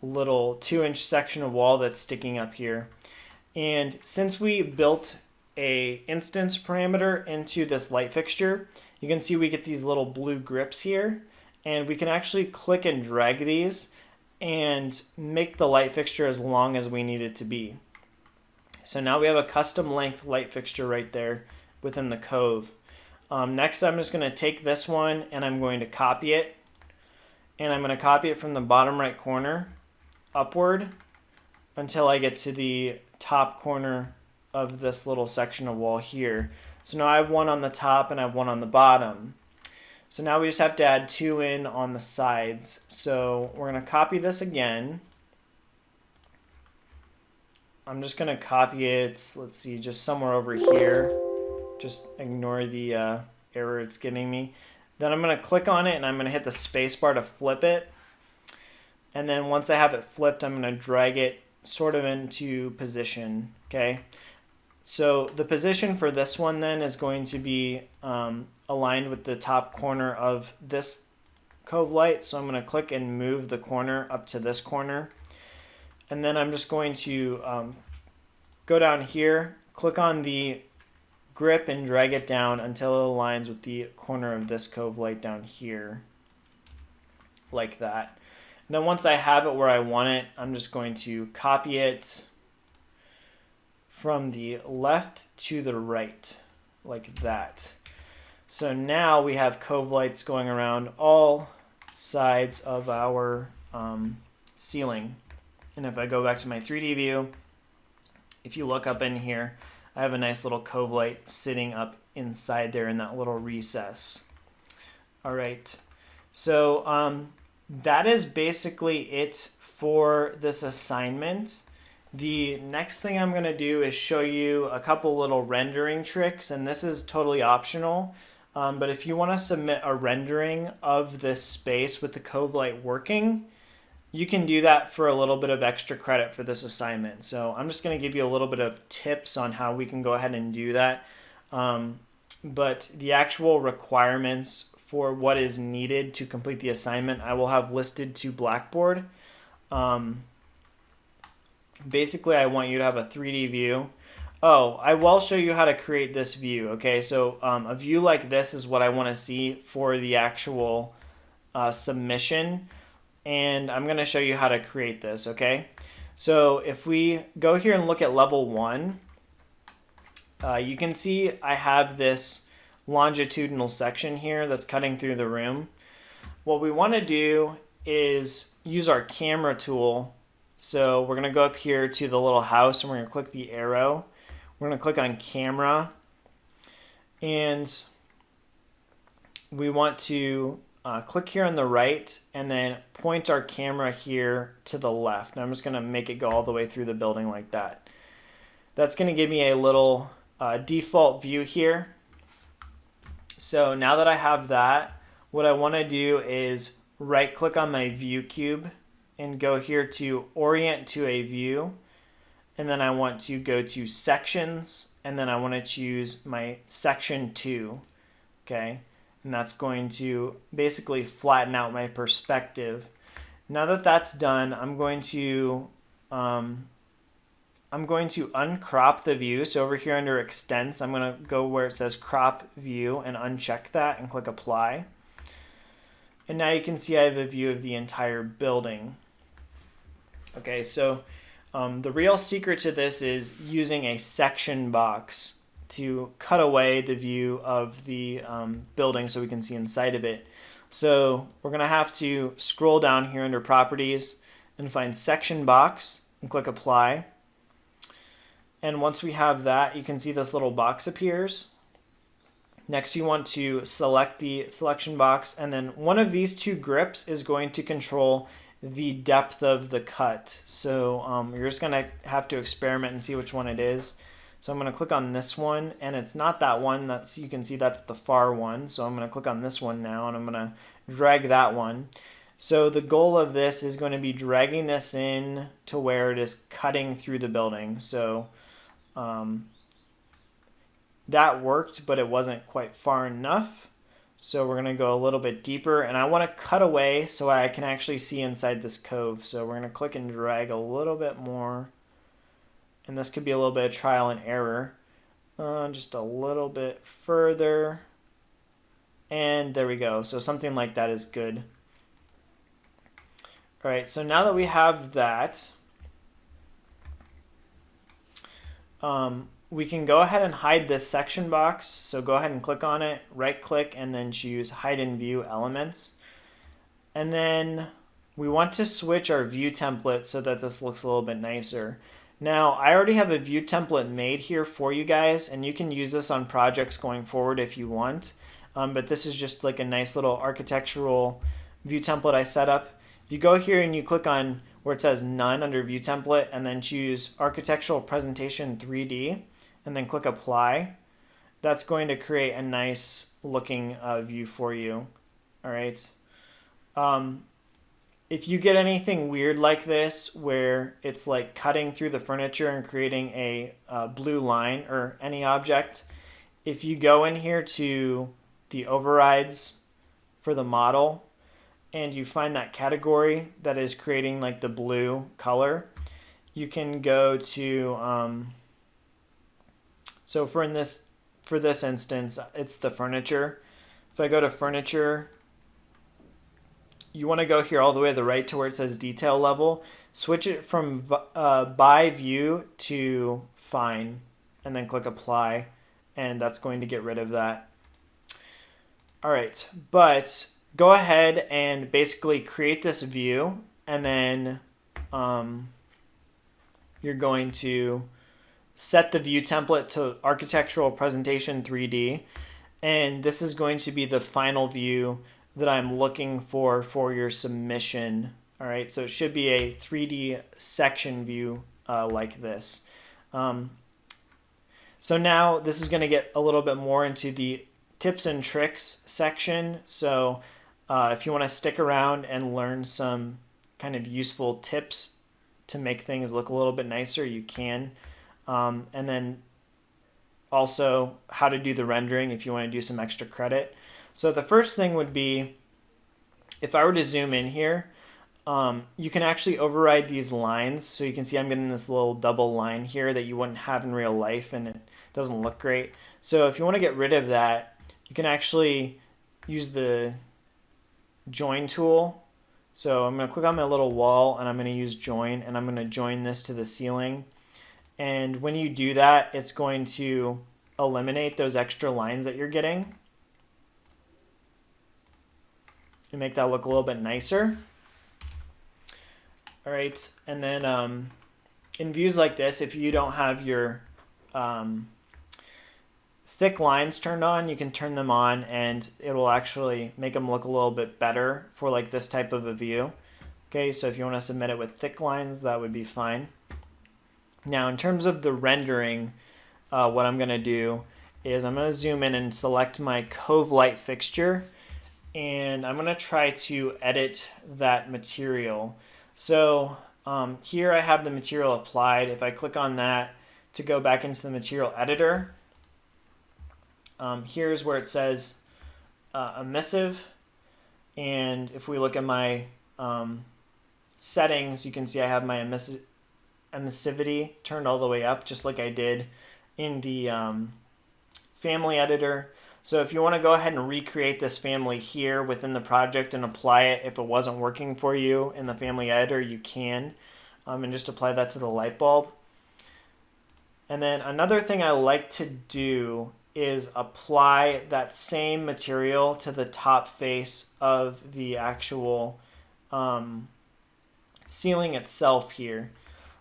little 2-inch section of wall that's sticking up here. And since we built a instance parameter into this light fixture, you can see we get these little blue grips here, and we can actually click and drag these and make the light fixture as long as we need it to be. So now we have a custom length light fixture right there within the cove. Next, I'm just going to take this one and I'm going to copy it, and I'm going to copy it from the bottom right corner upward until I get to the top corner of this little section of wall here. So now I have one on the top and I have one on the bottom. So now we just have to add 2 in on the sides. So we're going to copy this again. I'm just going to copy it, let's see, just somewhere over here. Just ignore the error it's giving me. Then I'm going to click on it and I'm going to hit the space bar to flip it. And then once I have it flipped, I'm going to drag it sort of into position, okay? So the position for this one then is going to be aligned with the top corner of this cove light. So I'm going to click and move the corner up to this corner. And then I'm just going to go down here, click on the grip and drag it down until it aligns with the corner of this cove light down here, like that. And then once I have it where I want it, I'm just going to copy it from the left to the right, like that. So now we have cove lights going around all sides of our ceiling. And if I go back to my 3D view, if you look up in here, I have a nice little cove light sitting up inside there in that little recess. All right, so that is basically it for this assignment. The next thing I'm going to do is show you a couple little rendering tricks, and this is totally optional. But if you want to submit a rendering of this space with the cove light working, you can do that for a little bit of extra credit for this assignment. So I'm just going to give you a little bit of tips on how we can go ahead and do that. But the actual requirements for what is needed to complete the assignment, I will have listed to Blackboard. Basically, I want you to have a 3D view. Oh, I will show you how to create this view. Okay, so a view like this is what I want to see for the actual submission. And I'm going to show you how to create this, okay? So if we go here and look at level 1, you can see I have this longitudinal section here that's cutting through the room. What we want to do is use our camera tool. So we're going to go up here to the little house and we're going to click the arrow. We're going to click on camera, and we want to click here on the right and then point our camera here to the left. And I'm just going to make it go all the way through the building like that. That's going to give me a little default view here. So now that I have that, what I want to do is right click on my view cube and go here to orient to a view. And then I want to go to sections, and then I want to choose my section 2. Okay. And that's going to basically flatten out my perspective. Now that that's done, I'm going to uncrop the view. So over here under extents, I'm going to go where it says crop view and uncheck that and click apply. And now you can see I have a view of the entire building. Okay, so the real secret to this is using a section box to cut away the view of the building so we can see inside of it. So we're going to have to scroll down here under properties and find section box and click apply. And once we have that, you can see this little box appears. Next, you want to select the selection box, and then one of these two grips is going to control the depth of the cut. So you're just going to have to experiment and see which one it is. So I'm going to click on this one, and it's not that one. That's, you can see that's the far one. So I'm going to click on this one now, and I'm going to drag that one. So the goal of this is going to be dragging this in to where it is cutting through the building. So that worked, but it wasn't quite far enough. So we're going to go a little bit deeper, and I want to cut away so I can actually see inside this cove. So we're going to click and drag a little bit more. And this could be a little bit of trial and error. Just a little bit further. And there we go. So something like that is good. All right, so now that we have that, we can go ahead and hide this section box. So go ahead and click on it, right click, and then choose hide in view elements. And then we want to switch our view template so that this looks a little bit nicer. Now, I already have a view template made here for you guys, and you can use this on projects going forward if you want. But this is just like a nice little architectural view template I set up. If you go here and you click on where it says none under view template and then choose architectural presentation 3D and then click apply, that's going to create a nice looking view for you. All right. If you get anything weird like this where it's like cutting through the furniture and creating a blue line or any object, if you go in here to the overrides for the model and you find that category that is creating like the blue color, you can go to, so for this instance, it's the furniture. If I go to furniture, you want to go here all the way to the right to where it says detail level. Switch it from by view to fine, and then click apply, and that's going to get rid of that. All right, but go ahead and basically create this view, and then you're going to set the view template to architectural presentation 3D, and this is going to be the final view that I'm looking for your submission. All right, so it should be a 3D section view like this. So now this is going to get a little bit more into the tips and tricks section. So if you want to stick around and learn some kind of useful tips to make things look a little bit nicer, you can. And then also how to do the rendering if you want to do some extra credit. So the first thing would be, if I were to zoom in here, you can actually override these lines. So you can see I'm getting this little double line here that you wouldn't have in real life, and it doesn't look great. So if you want to get rid of that, you can actually use the join tool. So I'm going to click on my little wall, and I'm going to use join, and I'm going to join this to the ceiling. And when you do that, it's going to eliminate those extra lines that you're getting and make that look a little bit nicer. All right, and then in views like this, if you don't have your thick lines turned on, you can turn them on, and it will actually make them look a little bit better for like this type of a view. Okay, so if you want to submit it with thick lines, that would be fine. Now, in terms of the rendering, what I'm going to do is I'm going to zoom in and select my Cove light fixture, and I'm going to try to edit that material. So here I have the material applied. If I click on that to go back into the material editor, here's where it says emissive, and if we look at my settings, you can see I have my emissivity turned all the way up, just like I did in the family editor. So if you want to go ahead and recreate this family here within the project and apply it, if it wasn't working for you in the family editor, you can, and just apply that to the light bulb. And then another thing I like to do is apply that same material to the top face of the actual ceiling itself here.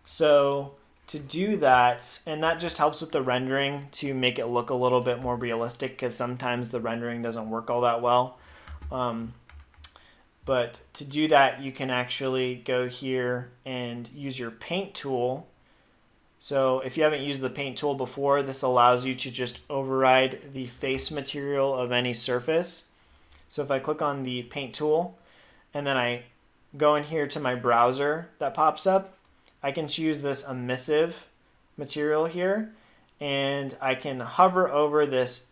So to do that, and that just helps with the rendering to make it look a little bit more realistic, because sometimes the rendering doesn't work all that well. But to do that, you can actually go here and use your paint tool. So if you haven't used the paint tool before, this allows you to just override the face material of any surface. So if I click on the paint tool and then I go in here to my browser that pops up, I can choose this emissive material here, and I can hover over this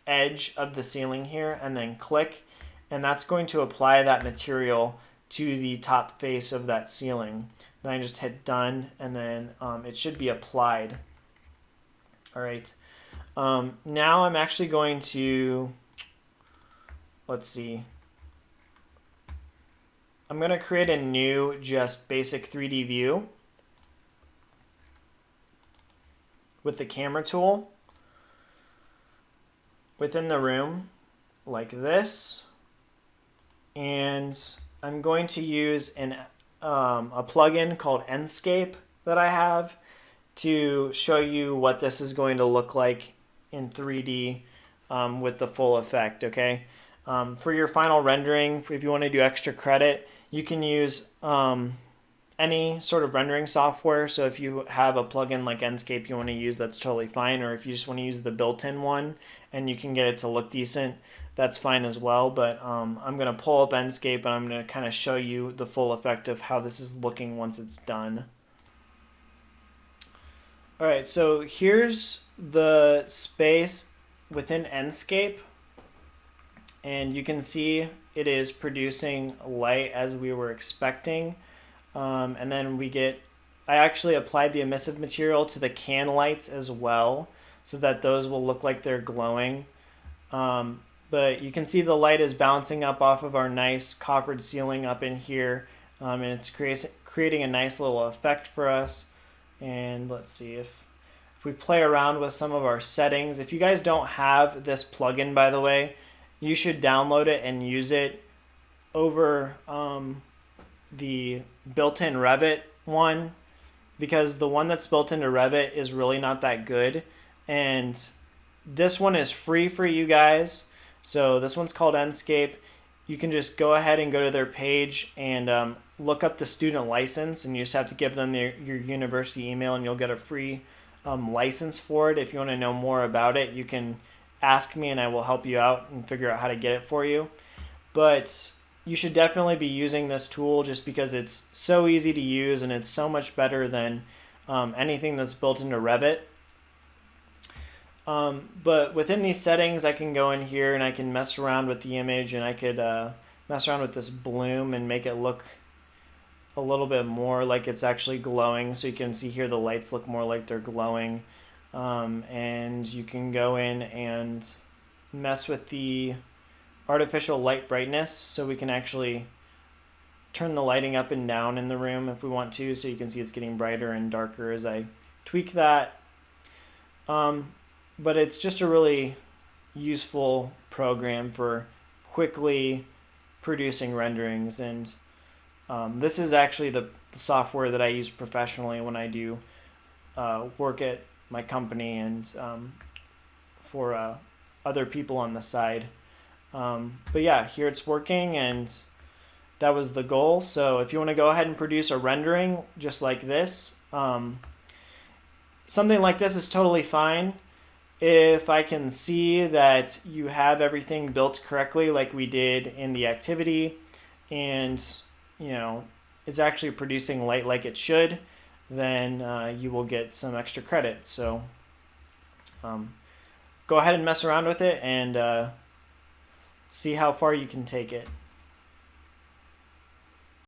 edge of the ceiling here and then click, and that's going to apply that material to the top face of that ceiling. Then I just hit done, and then it should be applied. All right. Now I'm actually going to, let's see. I'm going to create a new just basic 3D view with the camera tool within the room like this. And I'm going to use a plugin called Enscape that I have to show you what this is going to look like in 3D with the full effect, okay? For your final rendering, if you want to do extra credit, you can use any sort of rendering software. So if you have a plugin like Enscape you want to use, that's totally fine. Or if you just want to use the built-in one and you can get it to look decent, that's fine as well. But I'm going to pull up Enscape and I'm going to kind of show you the full effect of how this is looking once it's done. All right, so here's the space within Enscape. And you can see it is producing light as we were expecting. And then I actually applied the emissive material to the can lights as well, so that those will look like they're glowing. But you can see the light is bouncing up off of our nice coffered ceiling up in here, and it's creating a nice little effect for us. And let's see if we play around with some of our settings. If you guys don't have this plugin, by the way, you should download it and use it over the built-in Revit one, because the one that's built into Revit is really not that good. And this one is free for you guys. So this one's called Enscape. You can just go ahead and go to their page and look up the student license, and you just have to give them your university email, and you'll get a free license for it. If you want to know more about it, you can ask me and I will help you out and figure out how to get it for you. But you should definitely be using this tool just because it's so easy to use and it's so much better than anything that's built into Revit. But within these settings, I can go in here and I can mess around with the image, and I could mess around with this bloom and make it look a little bit more like it's actually glowing. So you can see here the lights look more like they're glowing. And you can go in and mess with the artificial light brightness, so we can actually turn the lighting up and down in the room if we want to, so you can see it's getting brighter and darker as I tweak that. But it's just a really useful program for quickly producing renderings, and this is actually the software that I use professionally when I do work at my company and for other people on the side. But yeah, here it's working, and that was the goal. So if you want to go ahead and produce a rendering just like this, something like this is totally fine. If I can see that you have everything built correctly like we did in the activity, and it's actually producing light like it should, then you will get some extra credit. So go ahead and mess around with it and see how far you can take it.